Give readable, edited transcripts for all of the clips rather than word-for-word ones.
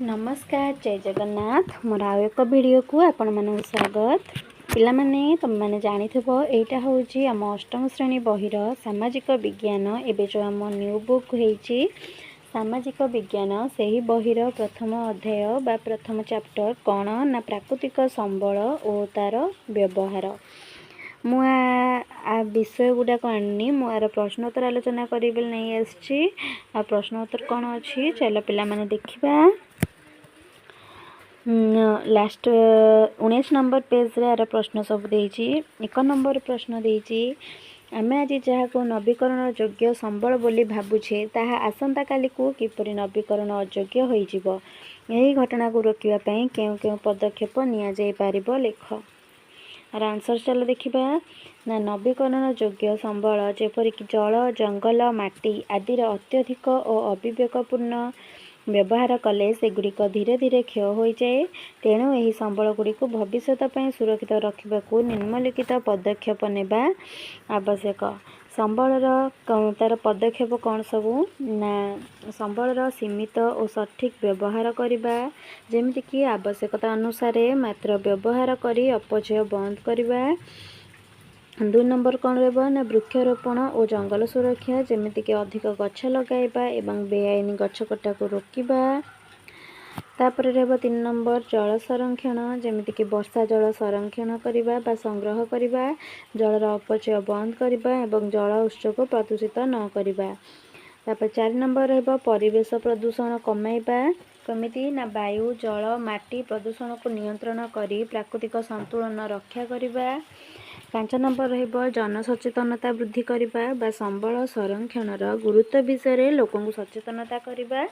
नमस्कार जय जगन्नाथ मोर आउ एक वीडियो को आपण मानक स्वागत। पिला माने तुम माने जानिथिबो एटा होउची आम अष्टम श्रेणी बहिर सामाजिक विज्ञान एबे जो आम न्यू बुक हेची सामाजिक विज्ञान सेही बहिर प्रथम अध्याय बा प्रथम चैप्टर कौन ना प्राकृतिक संबल और तार व्यवहार। मु विषय गुड़ाक आनी मुझे प्रश्नोत्तर आलोचना करी नहीं आसी प्रश्नोत्तर कौन अच्छी चलो पिला माने देखिबा। लास्ट 19 नंबर पेज रे आर प्रश्न सब देइछि। 1 नंबर प्रश्न देइछि आमे आज जहाँ को नवीकरण योग्य संबल बोली भाबुछे ताहा आसंता काली को किपरि नवीकरण अयोग्य होई जिवो। एही घटना को रोकिबा पई केउ केउ पदक्षेप निया जाई पारिबो लेख। आर आंसर चलो देखिबा ना नवीकरण योग्य संबल जेपरिक जल जंगल माटी आदि अत्यधिक और अविवेकपूर्ण व्यवहार कले सेगुड़िक धीरे धीरे क्षय हो जाए। तेणु यही संबल गुड़ी को भविष्यत ପାଇଁ सुरक्षित रखा निम्नलिखित पदक्षेप नेबा आवश्यक। संबलर तार पदक्षेप कौन सबू ना संबलर सीमित और सठिक व्यवहार करबा जेमितिकी आवश्यकता अनुसार मात्र व्यवहार करी अपचय बंद करबा। 2 नंबर कौन रहा ना वृक्षारोपण और जंगल सुरक्षा जेमितिकी अधिक गछ लगाइबा एवं बेआईन गछ कटा को रोकिबा। तापर रहा 3 नंबर जल संरक्षण जेमितिकी वर्षा जल संरक्षण करबा बा संग्रह करबा जलर अपचय बंद करबा एवं जल उत्स को प्रदूषित न करबा। तापर 4 नंबर रहा परिवेश प्रदूषण कमाइबा कमिति ना वायु जल माटी प्रदूषण को नियंत्रण करी प्राकृतिक संतुलन रक्षा करबा। 5 नंबर रहा जनसचेतनता वृद्धि करबा बा संबल संरक्षणर गुरुत्व विषय लोक सचेतनता करबा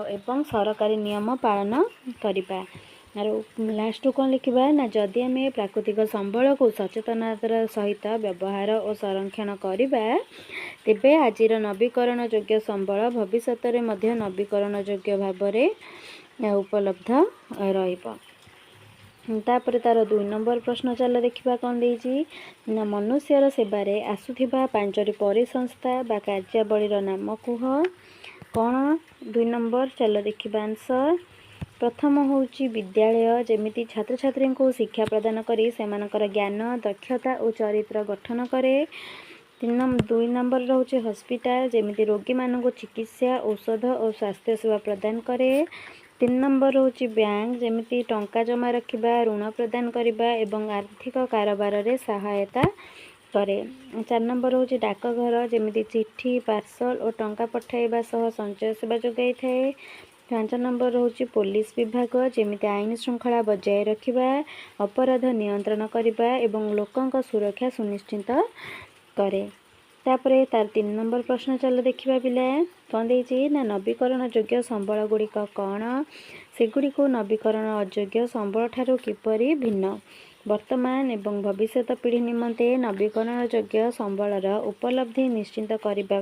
एवं सरकारी नियम पालन करबा। लास्ट कौन लिखा ना जदि आम प्राकृतिक संबल को सचेतनतार सहित व्यवहार और संरक्षण करबा तेबे आजिर नवीकरण योग्य संबल भविष्यत में नवीकरण योग्य भाव में उपलब्ध रहिबो। तापर तार 2 नंबर प्रश्न चल देखिबा कौन देइछि ना मनुष्यर सेवारे आसुथिबा 5टी परिसंस्था बा कार्यावलीर नाम कुह। कौन 2 नंबर चल देखिबा आंसर। प्रथम होउछि विद्यालय जेमिति छात्र छात्री को शिक्षा प्रदान करी सेमानकर ज्ञान दक्षता और चरित्र गठन करे। 2 नंबर रोचे हॉस्पिटल जेमिति रोगी मानक चिकित्सा औषध और स्वास्थ्य सेवा प्रदान करे। 3 नंबर होची बैंक जेमिति टंका जमा रखिबा ऋण प्रदान करिबा एवं आर्थिक कारोबार रे सहायता करे। 4 नंबर होची डाकघर जेमिति चिट्ठी पार्सल और टंका पठाइबा सह संचय सेवा जोगाई थाए। 5 नंबर होची पुलिस विभाग जेमिति आईन श्रृंखला बजाय रखिबा अपराध नियंत्रण करिबा एवं लोकंक सुरक्षा सुनिश्चित करे। तापरे तार 3 नंबर प्रश्न चल देखिबा पिला कौन देइछि ना नवीकरण योग्य संबल गुड़िक कौन सेगुड़ी को नवीकरण अयोग्य संबल ठारू किपरि भिन्न। वर्तमान एवं भविष्यत पीढ़ी निमंते नवीकरण योग्य संबलर उपलब्धि निश्चित करिबा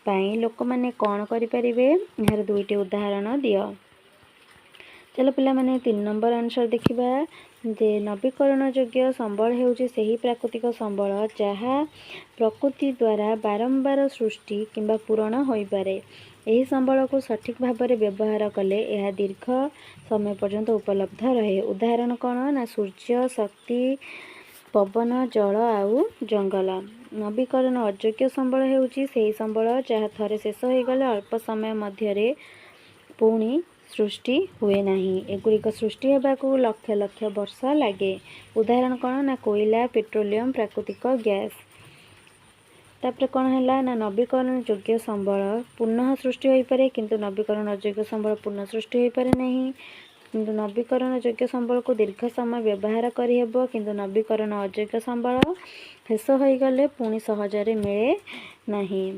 पई लोक माने कौन करि परिबे यार 2टी उदाहरण दियो। चलो पिला माने 3 नंबर आंसर देखिबा जे नवीकरण योग्य संबल हेउची सेही प्राकृतिक संबल जहाँ प्रकृति द्वारा बारंबार सृष्टि किंबा पूरण होई पारे। एही संबल को सठिक भाव में व्यवहार कले यह दीर्घ समय पर्यंत उपलब्ध रहे। उदाहरण कौन ना सूर्य शक्ति पवन जल आउ जंगल। नवीकरण अयोग्य संबल हेउची सेही संबल जहाँ थरे शेष हो गले अल्प समय मध्यरे पुणी सृष्टि हुए नहीं। एगुड़िक सृष्टि होगाकू लक्ष लक्ष वर्ष लगे। उदाहरण कौन ना कोयला पेट्रोलियम प्राकृतिक गैस। तापर कौन है ना नवीकरण योग्य संबल पुनः सृष्टि हो पारे किंतु नवीकरण अयोग्य संबल पुनः सृष्टि हो पारे नहीं। किंतु नवीकरण योग्य संबल को दीर्घ समय व्यवहार करिहेबो किंतु नवीकरण अयोग्य संबल शेष हो गले पुणी सहजरे मिले नहीं।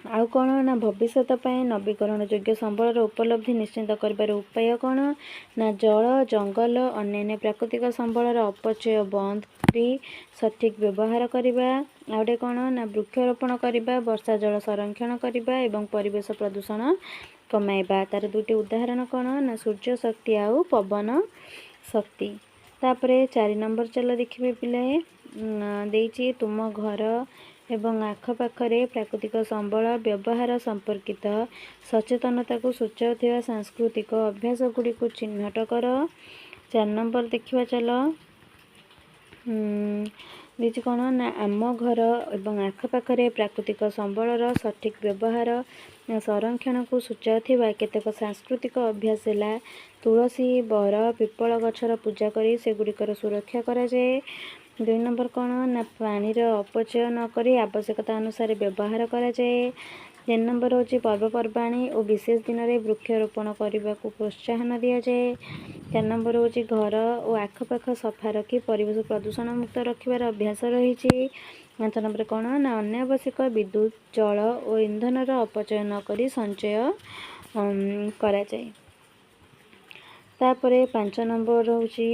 आउ कौन ना भविष्यत पई नवीकरण योग्य संबलर उपलब्धि निश्चित करिबार उपाय कौन ना जल जंगल अन्य प्राकृतिक संबलर अपचय बंद करी सठिक व्यवहार करिबा। आउटे कौन ना वृक्षारोपण करिबा वर्षा जल संरक्षण करिबा एवं परिवेश प्रदूषण कमाइबा। तार 2टी उदाहरण कौन ना सूर्य शक्ति आउ पवन शक्ति। तापरे 4 नंबर चल देखिबे पिले देइछि तुम घर ଏବଂ ଆଖପାଖରେ ପ୍ରାକୃତିକ ସମ୍ବଳ ବ୍ୟବହାର ସମ୍ପର୍କିତ ସଚେତନତାକୁ ସୂଚାଉଥିବା ସାଂସ୍କୃତିକ ଅଭ୍ୟାସ ଗୁଡ଼ିକୁ ଚିହ୍ନଟ କର। 4 ନମ୍ବର ଦେଖିବା ଚାଲ। ଦେଇଛି କ'ଣ ନା ଆମ ଘର ଏବଂ ଆଖପାଖରେ ପ୍ରାକୃତିକ ସମ୍ବଳର ସଠିକ୍ ବ୍ୟବହାର ସଂରକ୍ଷଣକୁ ସୂଚାଉଥିବା କେତେକ ସାଂସ୍କୃତିକ ଅଭ୍ୟାସ ହେଲା ତୁଳସୀ, ବର, ପିପଳ ଗଛର ପୂଜା କରି ସେଗୁଡ଼ିକର ସୁରକ୍ଷା କରାଯାଏ। 2 ନମ୍ବର କ'ଣ ନା ପାଣିର ଅପଚୟ ନ କରି ଆବଶ୍ୟକତା ଅନୁସାରେ ବ୍ୟବହାର କରାଯାଏ। 3 ନମ୍ବର ହେଉଛି ପର୍ବପର୍ବାଣି ଓ ବିଶେଷ ଦିନରେ ବୃକ୍ଷରୋପଣ କରିବାକୁ ପ୍ରୋତ୍ସାହନ ଦିଆଯାଏ। 4 ନମ୍ବର ହେଉଛି ଘର ଓ ଆଖପାଖ ସଫା ରଖି ପରିବେଶ ପ୍ରଦୂଷଣ ମୁକ୍ତ ରଖିବାର ଅଭ୍ୟାସ ରହିଛି। 5 ନମ୍ବର କ'ଣ ନା ଅନାବଶ୍ୟକ ବିଦ୍ୟୁତ୍, ଜଳ ଓ ଇନ୍ଧନର ଅପଚୟ ନ କରି ସଞ୍ଚୟ କରାଯାଏ। ତାପରେ 5 ନମ୍ବର ହେଉଛି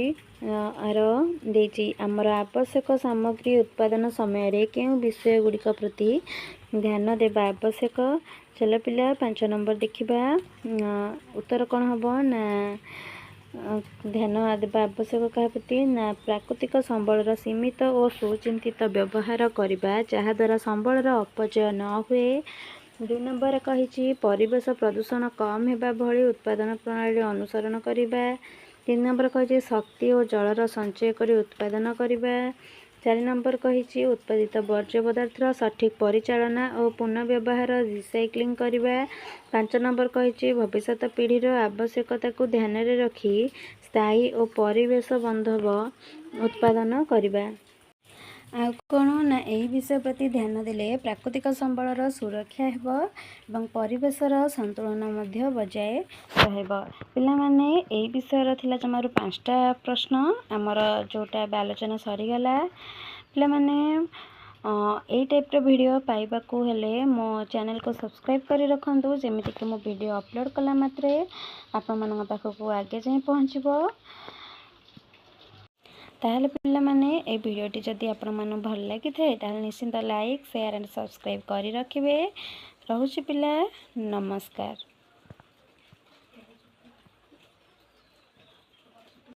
ଦେଇଛି ଆମର ଆବଶ୍ୟକ ସାମଗ୍ରୀ ଉତ୍ପାଦନ ସମୟରେ କେଉଁ ବିଷୟ ଗୁଡ଼ିକ ପ୍ରତି ଧ୍ୟାନ ଦେବା ଆବଶ୍ୟକ। ଚାଲ ପିଲା 5 ନମ୍ବର ଦେଖିବା। ଉତ୍ତର କ'ଣ ହେବ ନା ଧ୍ୟାନ ଦେବା ଆବଶ୍ୟକ କାହା ପ୍ରତି ନା ପ୍ରାକୃତିକ ସମ୍ବଳର ସୀମିତ ଓ ସୁଚିନ୍ତିତ ବ୍ୟବହାର କରିବା ଯାହାଦ୍ୱାରା ସମ୍ବଳର ଅପଚୟ ନ ହୁଏ। 2 ନମ୍ବର କହିଛି ପରିବେଶ ପ୍ରଦୂଷଣ କମ୍ ହେବା ଭଳି ଉତ୍ପାଦନ ପ୍ରଣାଳୀ ଅନୁସରଣ କରିବା। 3 ନମ୍ବର କହିଛି ଶକ୍ତି ଓ ଜଳର ସଞ୍ଚୟ କରି ଉତ୍ପାଦନ କରିବା। 4 ନମ୍ବର କହିଛି ଉତ୍ପାଦିତ ବର୍ଜ୍ୟ ପଦାର୍ଥର ସଠିକ୍ ପରିଚାଳନା ଓ ପୁନଃବ୍ୟବହାର ରିସାଇକ୍ଲିଂ କରିବା। 5 ନମ୍ବର କହିଛି ଭବିଷ୍ୟତ ପିଢ଼ିର ଆବଶ୍ୟକତାକୁ ଧ୍ୟାନରେ ରଖି ସ୍ଥାୟୀ ଓ ପରିବେଶ ବାନ୍ଧବ ଉତ୍ପାଦନ କରିବା। ଆଉ କ'ଣ ନା ଏହି ବିଷୟ ପ୍ରତି ଧ୍ୟାନ ଦେଲେ ପ୍ରାକୃତିକ ସମ୍ବଳର ସୁରକ୍ଷା ହେବ ଏବଂ ପରିବେଶର ସନ୍ତୁଳନ ମଧ୍ୟ ବଜାୟ ରହିବ। ପିଲାମାନେ ଏହି ବିଷୟର ଥିଲା ଜମାରୁ 5ଟା ପ୍ରଶ୍ନ ଆମର ଯେଉଁଟା ଆଲୋଚନା ସରିଗଲା। ପିଲାମାନେ ଏଇ ଟାଇପ୍ର ଭିଡ଼ିଓ ପାଇବାକୁ ହେଲେ ମୋ ଚ୍ୟାନେଲକୁ ସବସ୍କ୍ରାଇବ୍ କରି ରଖନ୍ତୁ ଯେମିତିକି ମୁଁ ଭିଡ଼ିଓ ଅପଲୋଡ଼ କଲା ମାତ୍ରେ ଆପଣମାନଙ୍କ ପାଖକୁ ଆଗେ ଯାଇ ପହଞ୍ଚିବ। ତାହେଲେ ପିଲାମାନେ এই ଭିଡ଼ିଓଟି ଯଦି ଆପଣମାନଙ୍କୁ ଭଲ ଲାଗିଥାଏ ତାହେଲେ ନିଶ୍ଚିନ୍ତ ଲାଇକ୍, ସେୟାର ଆଣ୍ଡ ସବସ୍କ୍ରାଇବ୍ କରି ରଖିବେ। ରହୁଛି ପିଲା, ନମସ୍କାର।